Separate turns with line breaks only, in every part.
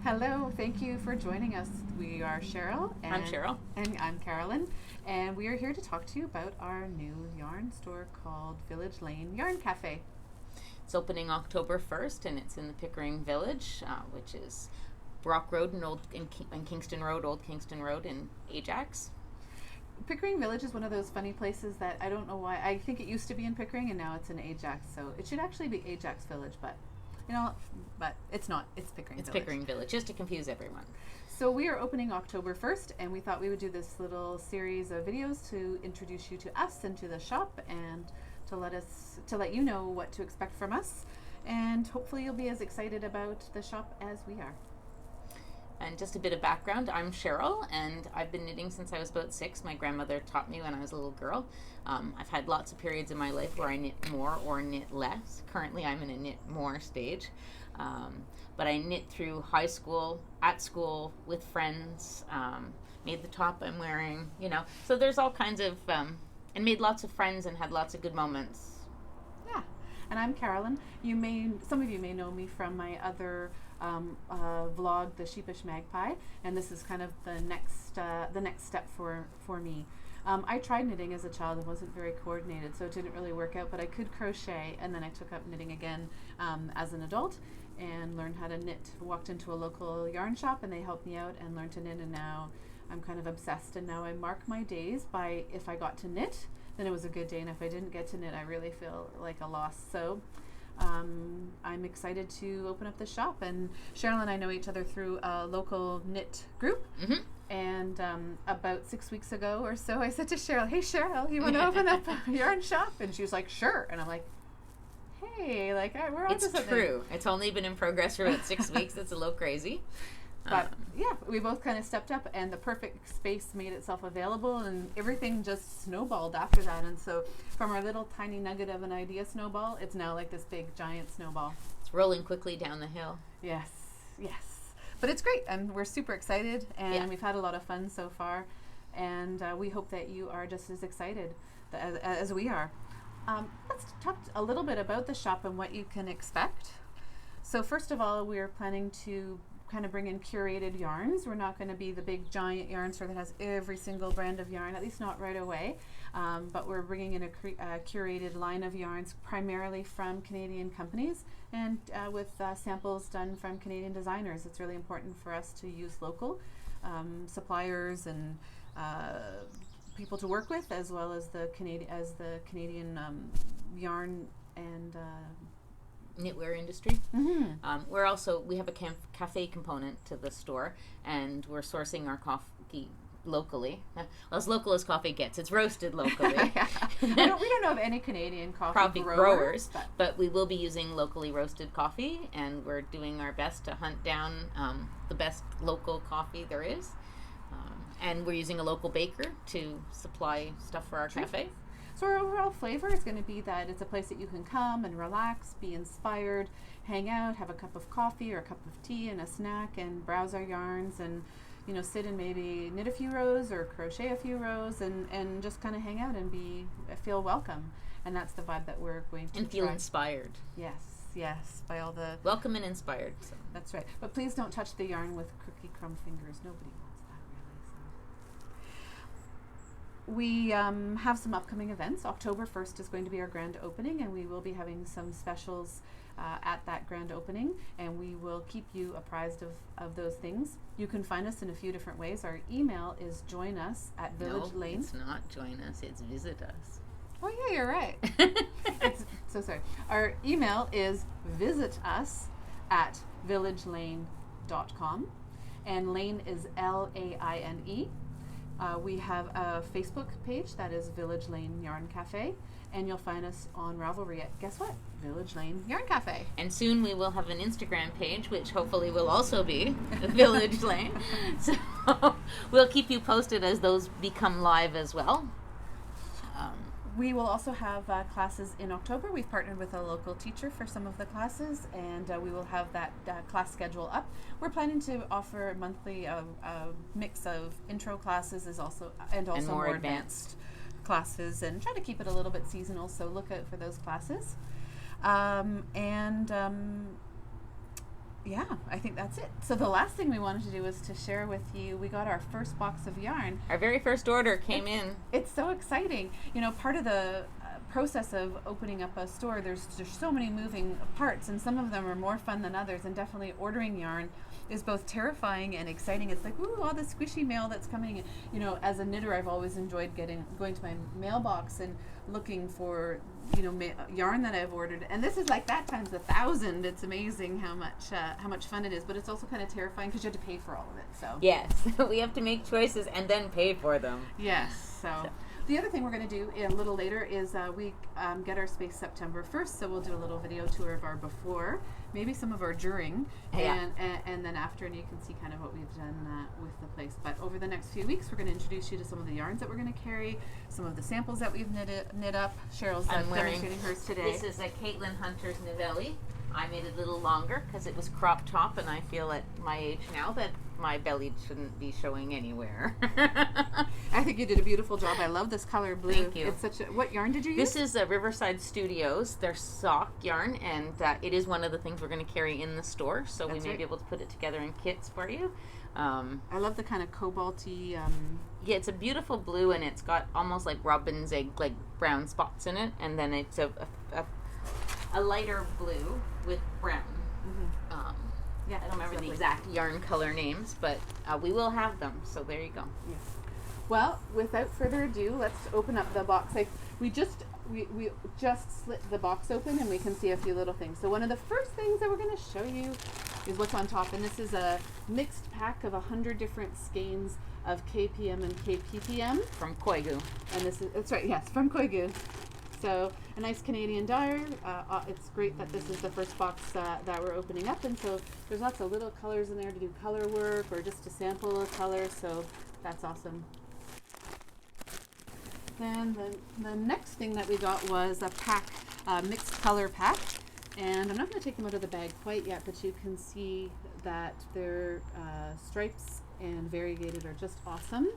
Hello, thank you for joining us. We are Cheryl.
I'm Cheryl.
And I'm Carolyn. And we are here to talk to you about our new yarn store called Village Laine Yarn Cafe.
It's opening October 1st, and it's in the Pickering Village, which is Brock Road and Kingston Road, Old Kingston Road in Ajax.
Pickering Village is one of those funny places that I don't know why. I think it used to be in Pickering, and now it's in Ajax. So it should actually be Ajax Village, but it's not. It's Pickering Village.
It's Pickering Village, just to confuse everyone.
So we are opening October 1st, and we thought we would do this little series of videos to introduce you to us and to the shop, and to let you know what to expect from us. And hopefully you'll be as excited about the shop as we are.
And just a bit of background, I'm Cheryl, and I've been knitting since I was about 6. My grandmother taught me when I was a little girl. I've had lots of periods in my life where I knit more or knit less. Currently, I'm in a knit more stage. But I knit through high school, at school, with friends, made the top I'm wearing, So there's all kinds of, and made lots of friends and had lots of good moments.
Yeah, and I'm Carolyn. Some of you may know me from my other vlog, The Sheepish Magpie, and this is kind of the next step for me. I tried knitting as a child and wasn't very coordinated, so it didn't really work out, but I could crochet, and then I took up knitting again as an adult and learned how to knit. Walked into a local yarn shop and they helped me out and learned to knit, and now I'm kind of obsessed, and now I mark my days by if I got to knit, then it was a good day, and if I didn't get to knit, I really feel like a loss. So I'm excited to open up the shop, and Cheryl and I know each other through a local knit group.
Mm-hmm.
And about 6 weeks ago or so, I said to Cheryl, "Hey Cheryl, you want to open up a yarn shop?" And she was like, "Sure." And I'm like, "Hey, we're on to something."
It's true. It's only been in progress for about 6 weeks. That's a little crazy.
But yeah, we both kind of stepped up, and the perfect space made itself available, and everything just snowballed after that. And so from our little tiny nugget of an idea snowball, it's now like this big giant snowball.
It's rolling quickly down the hill.
Yes. But it's great, and we're super excited, and we've had a lot of fun so far, and we hope that you are just as excited as we are. Let's talk a little bit about the shop and what you can expect. So first of all, we're planning to kind of bring in curated yarns. We're not going to be the big giant yarn store that has every single brand of yarn, at least not right away. But we're bringing in a curated line of yarns primarily from Canadian companies, and with samples done from Canadian designers. It's really important for us to use local suppliers and people to work with, as well as the Canadian yarn and
knitwear industry.
Mm-hmm.
We have a cafe component to the store, and we're sourcing our coffee locally. Well, as local as coffee gets. It's roasted locally.
We don't know of any Canadian coffee growers,
but we will be using locally roasted coffee, and we're doing our best to hunt down the best local coffee there is. And we're using a local baker to supply stuff for our cafe.
So our overall flavor is going to be that it's a place that you can come and relax, be inspired, hang out, have a cup of coffee or a cup of tea and a snack, and browse our yarns, and sit and maybe knit a few rows or crochet a few rows, and just kind of hang out and feel welcome. And that's the vibe that we're going to
feel inspired.
Yes, by all the
welcome and inspired. So.
That's right. But please don't touch the yarn with cookie crumb fingers. Nobody wants that, really. So we have some upcoming events. October 1st is going to be our grand opening, and we will be having some specials at that grand opening, and we will keep you apprised of those things. You can find us in a few different ways. Our email is joinus@Village Laine.
No, it's not join us, it's visit us.
Oh yeah, you're right. So sorry. Our email is visitus@villagelaine.com, and Laine is Laine. We have a Facebook page that is Village Laine Yarn Cafe, and you'll find us on Ravelry at, guess what? Village Laine Yarn Cafe.
And soon we will have an Instagram page, which hopefully will also be Village Laine. So we'll keep you posted as those become live as well.
We will also have classes in October. We've partnered with a local teacher for some of the classes, and we will have that class schedule up. We're planning to offer monthly a mix of intro classes and more advanced classes, and try to keep it a little bit seasonal, so look out for those classes. Yeah, I think that's it. So the last thing we wanted to do was to share with you, we got our first box of yarn.
Our very first order came in.
It's so exciting. You know, part of the process of opening up a store, there's so many moving parts, and some of them are more fun than others, and definitely ordering yarn is both terrifying and exciting. It's like, ooh, all the squishy mail that's coming. You know, as a knitter, I've always enjoyed going to my mailbox and looking for, you know, yarn that I've ordered, and this is like that times 1,000. It's amazing how much fun it is, but it's also kind of terrifying because you have to pay for all of it. So
yes, we have to make choices and then pay for them.
Yes. So the other thing we're going to do a little later is we get our space September 1st, so we'll do a little video tour of our before, maybe some of our during, and then after, and you can see kind of what we've done with the place. But over the next few weeks, we're going to introduce you to some of the yarns that we're going to carry, some of the samples that we've knit up. Cheryl's demonstrating hers today.
This is a Caitlin Hunter's Novelli. I made it a little longer because it was crop top, and I feel at my age now that my belly shouldn't be showing anywhere.
I think you did a beautiful job. I love this color blue.
Thank you.
It's such a, what yarn did you use?
This is Riverside Studios. They're sock yarn, and it is one of the things we're going to carry in the store, so we may be able to put it together in kits for you.
I love the kind of cobalty.
Yeah, it's a beautiful blue, and it's got almost like robin's egg, like brown spots in it, and then it's a lighter blue with brown. Mm-hmm. Yeah, I don't remember the exact yarn color names, but we will have them, so there you go.
Yes. Well, without further ado, let's open up the box. We just slit the box open, and we can see a few little things. So one of the first things that we're going to show you is what's on top, and this is a mixed pack of 100 different skeins of KPM and KPPM.
From Koigu.
And that's right, yes, from Koigu. So a nice Canadian dye. It's great that this is the first box that we're opening up, and so there's lots of little colors in there to do color work or just to sample a color, so that's awesome. Then the next thing that we got was a pack, mixed color pack, and I'm not going to take them out of the bag quite yet, but you can see that their stripes and variegated are just awesome.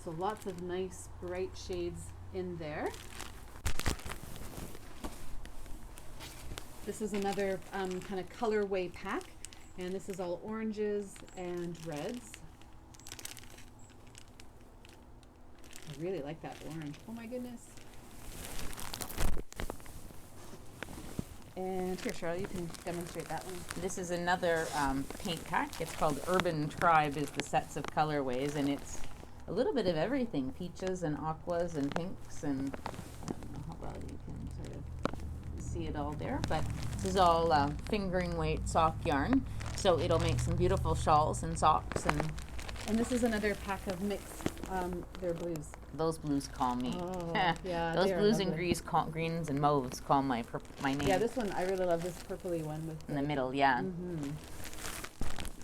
So lots of nice bright shades in there. This is another kind of colorway pack, and this is all oranges and reds. I really like that orange. Oh my goodness. And here, Cheryl, you can demonstrate that one.
This is another paint pack. It's called Urban Tribe is the sets of colorways, and it's a little bit of everything. Peaches and aquas and pinks, and I don't know how well you can sort of see it all there, but this is all fingering weight sock yarn, so it'll make some beautiful shawls and socks.
And this is another pack of mixed, they're blues.
Those blues call me.
Oh, yeah.
Those blues and greens and mauves call my name.
Yeah, this one, I really love this purpley one with
in the middle, yeah.
Mm-hmm.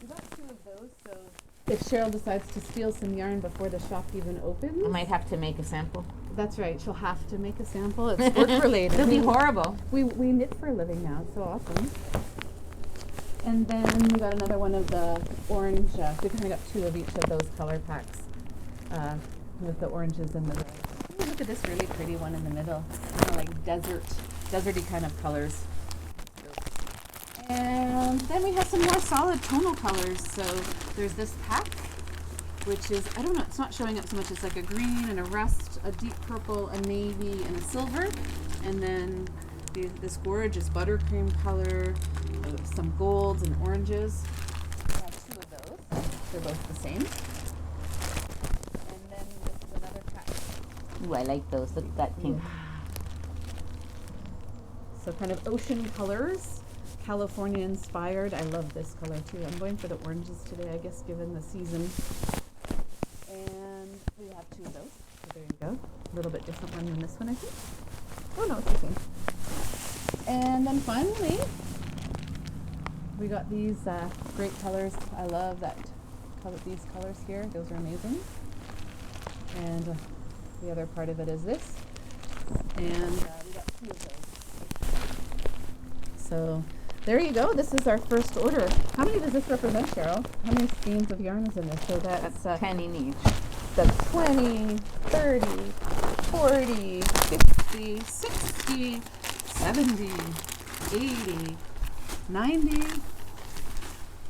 We got 2 of those, so if Cheryl decides to steal some yarn before the shop even opens,
I might have to make a sample.
That's right, she'll have to make a sample. It's work for later.
It'll be horrible.
We knit for a living now. It's so awesome. And then we got another one of the orange. We kind of got 2 of each of those color packs with the oranges and the reds. Ooh, look at this really pretty one in the middle. Kind of like deserty kind of colors. And then we have some more solid tonal colors. So there's this pack, which is, I don't know, it's not showing up so much. It's like a green and a rust, a deep purple, a navy, and a silver. And then this gorgeous buttercream color, some golds and oranges. We have 2 of those. They're both the same. And then this is another pack.
Ooh, I like those. Look at that pink.
So kind of ocean colors, California inspired. I love this color too. I'm going for the oranges today, I guess, given the season. And we have 2 of those. So there you go. A little bit different one than this one, I think. Oh no, it's the same. And then finally, we got these great colors. I love these colors here. Those are amazing. And the other part of it is this. And we got 2 of those. So there you go. This is our first order. How many does this represent, Cheryl? How many skeins of yarn is in this? So that's
10 in each.
That's 20, 30, 40, 50, 60, 70, 80, 90,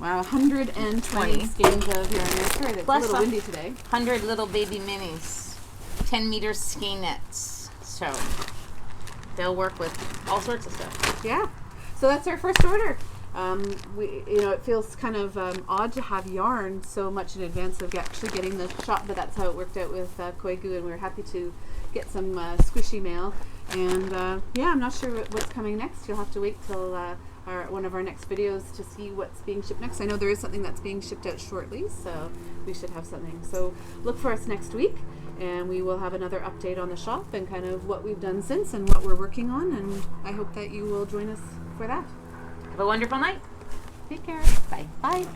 Wow, 120 skeins of yarn. Sorry, it's a little windy today.
100 little baby minis, 10-meter skein nets. So they'll work with all sorts of stuff.
Yeah. So that's our first order. It feels kind of odd to have yarn so much in advance of actually getting the shop, but that's how it worked out with Koigu, and we were happy to get some squishy mail. And I'm not sure what's coming next. You'll have to wait till one of our next videos to see what's being shipped next. I know there is something that's being shipped out shortly, so we should have something. So look for us next week, and we will have another update on the shop and kind of what we've done since and what we're working on, and I hope that you will join us for that.
Have a wonderful night.
Take care.
Bye.
Bye.